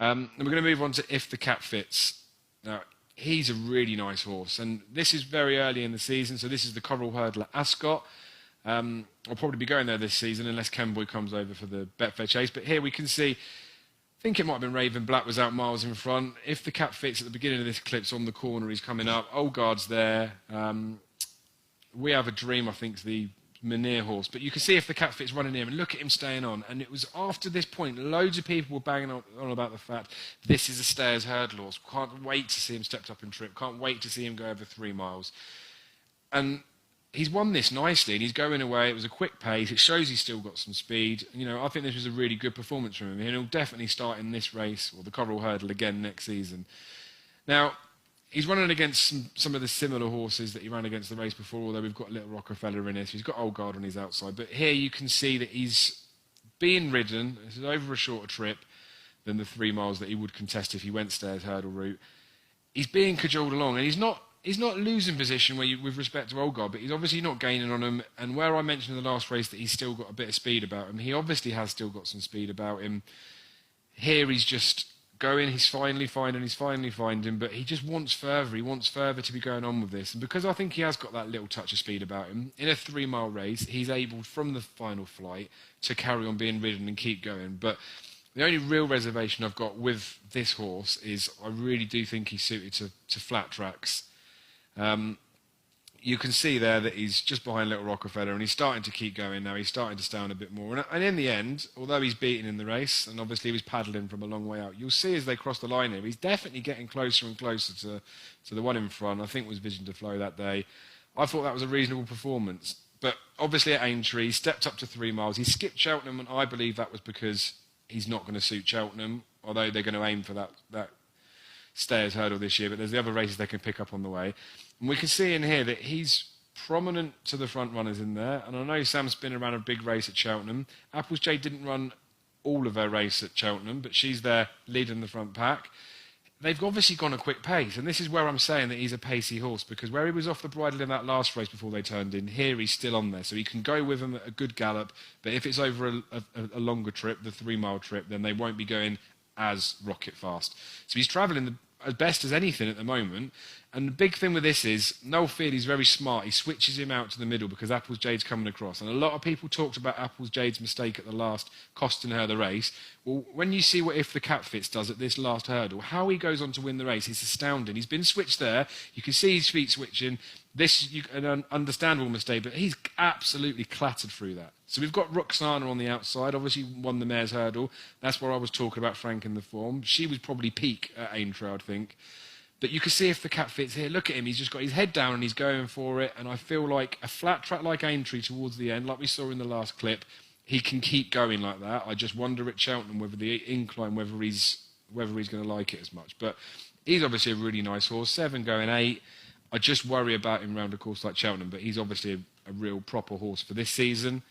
And we're going to move on to If the Cap Fits. Now, he's a really nice horse, and this is very early in the season, so this is the Coral Hurdle at Ascot. I'll probably be going there this season unless Kenboy comes over for the Betfair Chase, but here we can see, I think it might have been Raven Black was out miles in front. If the Cap Fits at the beginning of this clip's on the corner, he's coming up. Old Guard's there. We Have a Dream, I think, is the Munir horse. But you can see If the Cap Fits running here, and look at him staying on. And it was after this point, loads of people were banging on about the fact this is a Stayers Hurdle horse. Can't wait to see him stepped up in trip. Can't wait to see him go over 3 miles. And he's won this nicely, and he's going away. It was a quick pace. It shows he's still got some speed. You know, I think this was a really good performance from him. And he'll definitely start in this race, or the Coral Hurdle, again next season. Now, he's running against some of the similar horses that he ran against the race before, although we've got Little Rockefeller in here, so he's got Old Guard on his outside. But here you can see that he's being ridden. This is over a shorter trip than the 3 miles that he would contest if he went Stayers Hurdle route. He's being cajoled along, and he's not losing position with respect to Old Guard, but he's obviously not gaining on him. And where I mentioned in the last race that he's still got a bit of speed about him, he obviously has still got some speed about him. Here he's just going, he's finally finding, but he just wants further. He wants further to be going on with this. And because I think he has got that little touch of speed about him, in a 3-mile race, he's able, from the final flight, to carry on being ridden and keep going. But the only real reservation I've got with this horse is I really do think he's suited to flat tracks. You can see there that he's just behind Little Rockefeller, and he's starting to keep going now. He's starting to stay on a bit more. And in the end, although he's beaten in the race, and obviously he was paddling from a long way out, you'll see as they cross the line here, he's definitely getting closer and closer to the one in front. I think it was Vision to Flow that day. I thought that was a reasonable performance. But obviously at Aintree, he stepped up to 3 miles. He skipped Cheltenham, and I believe that was because he's not going to suit Cheltenham, although they're going to aim for that Stayers Hurdle this year. But there's the other races they can pick up on the way. And we can see in here that he's prominent to the front runners in there. And I know Sam Spinner ran a big race at Cheltenham. Apples Jade didn't run all of her race at Cheltenham, but she's there leading the front pack. They've obviously gone a quick pace, and this is where I'm saying that he's a pacey horse, because where he was off the bridle in that last race before they turned in, here he's still on there. So he can go with them at a good gallop, but if it's over a longer trip, the 3-mile trip, then they won't be going as rocket fast. So he's travelling as best as anything at the moment. And the big thing with this is, Noel Feely's very smart. He switches him out to the middle because Apples Jade's coming across. And a lot of people talked about Apples Jade's mistake at the last, costing her the race. Well, when you see what If the Cap Fits does at this last hurdle, how he goes on to win the race is astounding. He's been switched there. You can see his feet switching. This an understandable mistake, but he's absolutely clattered through that. So we've got Roxana on the outside, obviously won the Mare's Hurdle. That's where I was talking about Frank in the form. She was probably peak at Aintree, I think. But you can see If the Cap Fits here. Look at him. He's just got his head down and he's going for it. And I feel like a flat track like Aintree towards the end, like we saw in the last clip, he can keep going like that. I just wonder at Cheltenham whether the incline, whether he's going to like it as much. But he's obviously a really nice horse. 7 going 8. I just worry about him round a course like Cheltenham. But he's obviously a real proper horse for this season.